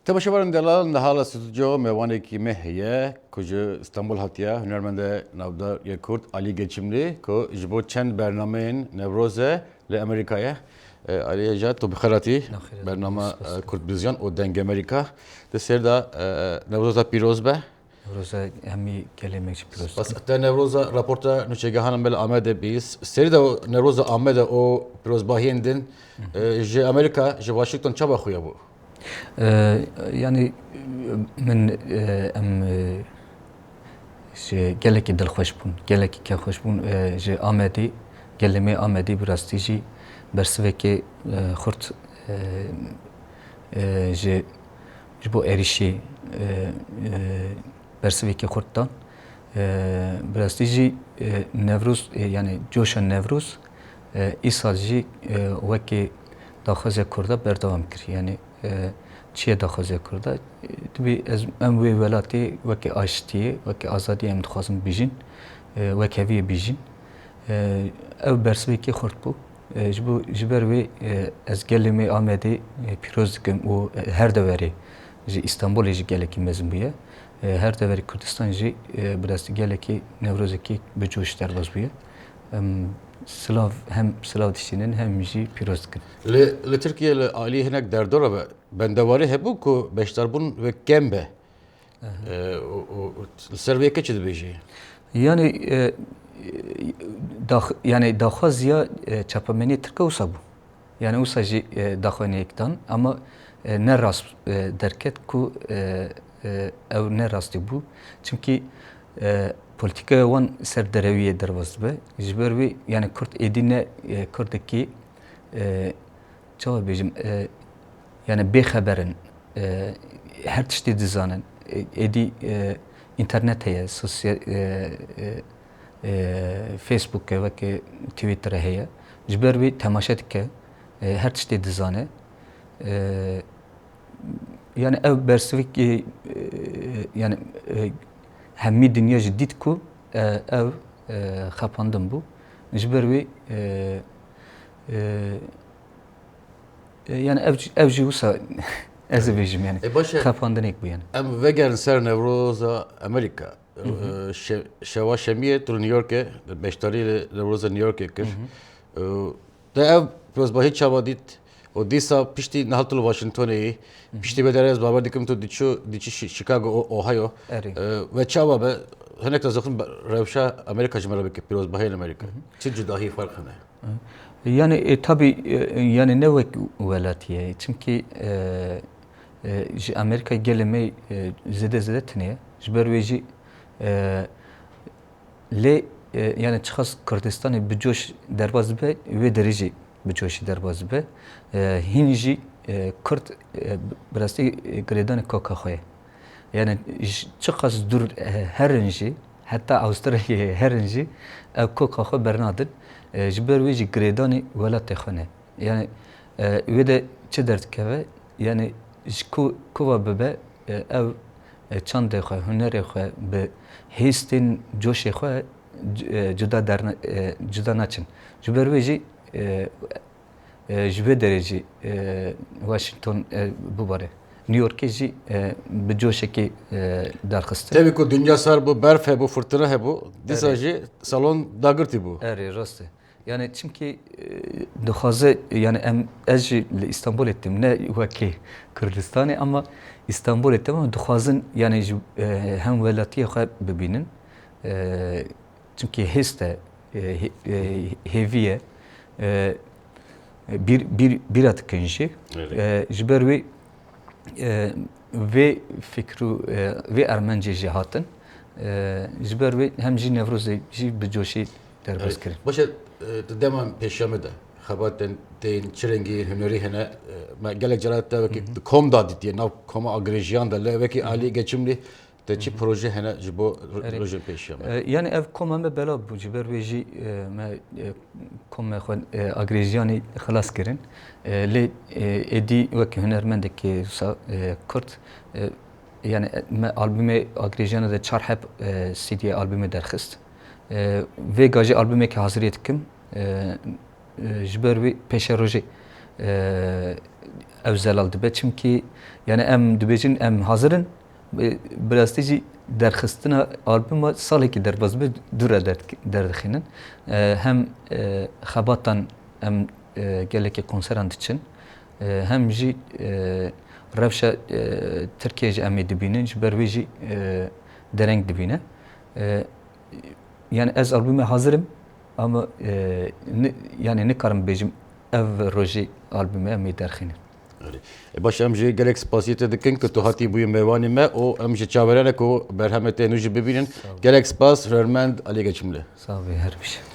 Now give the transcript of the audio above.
Tebaşevarın delalan da hala stüdyo mevaneki mehiye kucu İstanbul Hatiya hünermende navda Kurt Ali Geçimli ko jibo çend bernameyin Nevroze le Amerika'ya Ali Ejat to bixarati bernama Kurt Bizyan o denge Amerika de serda Nevroza Piroz be Nevroza hemi kelimek piroz. bas te Nevroza raporta nüçegahanın bel Ahmet'e biz serda Nevroza Ahmet'e o Piroz bahiyendin je Amerika je Washington çaba xuya bu. Yani من ام geleki dilxweş bûn, gelekî kêxweş bûn ji Amedî, gelê Amedî bi rastî jî bersivekê xurt ji bo êrişî bersivekê xurt dan. Bi rastî jî Newroz yani coşa Newroz îsal jî wekî daxwaza Kurda berdewam kir. Yani çiye daxwaza Kurda Dibî ez em wê welatê wekî aştiyê, wekî azadiyê em dixwazin bijîn, wekeviyê bijîn. Ev bersivekê xurt bû. Ji ber wê ez gelê me Amedê pîroz dikim û her deverê ji İstanbulê jî gelekî mezin bûye. Her deverê Kurdistan jî bi rastî gelekî Newrozekî bi coş derbas bûye. Silav hem silav dişînin hem jî pîroz dikin. Li Tirkiye li alî hinek derdora be bendewarî hebû ku beşdarbûn ve kem be. Li ser vê keçi dibêjî? Yani daxwaziya çapamenî Tirka wisa bû. Yani wisa jî daxwaniyek dan ama ne rast derket ku ew ne rastî bû. Çünkü politikaya wan ser derewiyê derbas dibe. Ji ber wê yani Kurd êdî ne Kurdekî çawa bêjim yani bêxeberin her tiştî dizanin êdî internet heye Facebook vekî Twitter heye ji ber wê temaşe dike her tiştî dizane yani ev bersivekî yani hemî dinya jî dît ku ev xepandin bû ji ber wê yani ev jî wisa ez ê bêjim yani xepandinek bû yani. Em vegerin ser Newroza Amerika. Şeva şemiyê tu New Yorkê beşdarî li Newroza New Yorkê kir. De ev pirozbahî çawa dît û dîsa piştî nehatul Washingtonê piştî vê derê ez bawer dikim tu diçî Chicago Ohio ve çawa be hinek dezixin rewşa Amerika ji me re bike pirozbahiyên Amerika. Çi cudahî fark hene? Yani tabii yani ne vek velatiye çünkü ji Amerika gelê me zêde tiniye ji ber wê jî lê yani çixas Kurdistanê bi coş derbas dibe wê derê jî bi coşî derbas dibe hîn jî Kurd bi rastî girêdanê koka xwe ye yani çixas dur herin jî heta Avustralyayê herin jî ev koka xwe bernadin ji ber wê jî girêdanê welatê xwe ne yani wê de çi derdikeve yani ji kuva bibe ev çandê xwe hunerê xwe bi hêstên coşê xwe cuda naçin ji ber wê jî ji vê derê jî Washington bûbare New Yorkê jî bi coşekê derxiste. Tevî ku dünya sar bû berf hebû fırtına hebû dîsa jî salon dagirtî bû. Erê rast e. Yani çünkü dixwaze yani ez jî li İstanbul ettim ne wekî Kurdistanê ama İstanbul ettim ama dixwazin yani hem welatiyê xwe bibînin çünkü hês de hêviye bîra dikin jî ji ber wê vê fikr û vê ermencê jî hatin ji ber wê hem jî Newrozê jî bi coşî derbas kirin. Başa deman pêşame de xebatên tên çi rengî hunerî hene me gelek carat te wekî kom da dîtiye nav koma agrejiyan da le wekî alî geçimlî te çi proje hene ji bo rojên pêşame. Yani ev koma me bela bû ji ber wê jî me koma xwe agrejiyanê xilas kirin lê êdî wekî hunermendekî Kurd yani me albûmê agrejiyana de çar hep CD albûmê derxist vê gajî albûmekî haziriyê dikim ji ber wê pêşerojê ev zelal dibe çünkü yani em dibêjin em hazırın biraz tîjî derxistina albûma salekî derbas be dûre derdixînin hem xebatan em gelekî konseran diçin hem jî rewşa Tirkiye jî em ê dibînin ji ber wê jî dereng dibîne yani ez albûme hazırım ama yani nikarim bêjim ev rojê albûme em ê derxînin. Baş em jê gelek spasiyê te dikin ku tu hatî bûyî mêvanê me û em ji çaverene ku berhemetê nû jî bibînin. Gelek spas, hürmend, alî geçimli. Sağ ol her bir şey.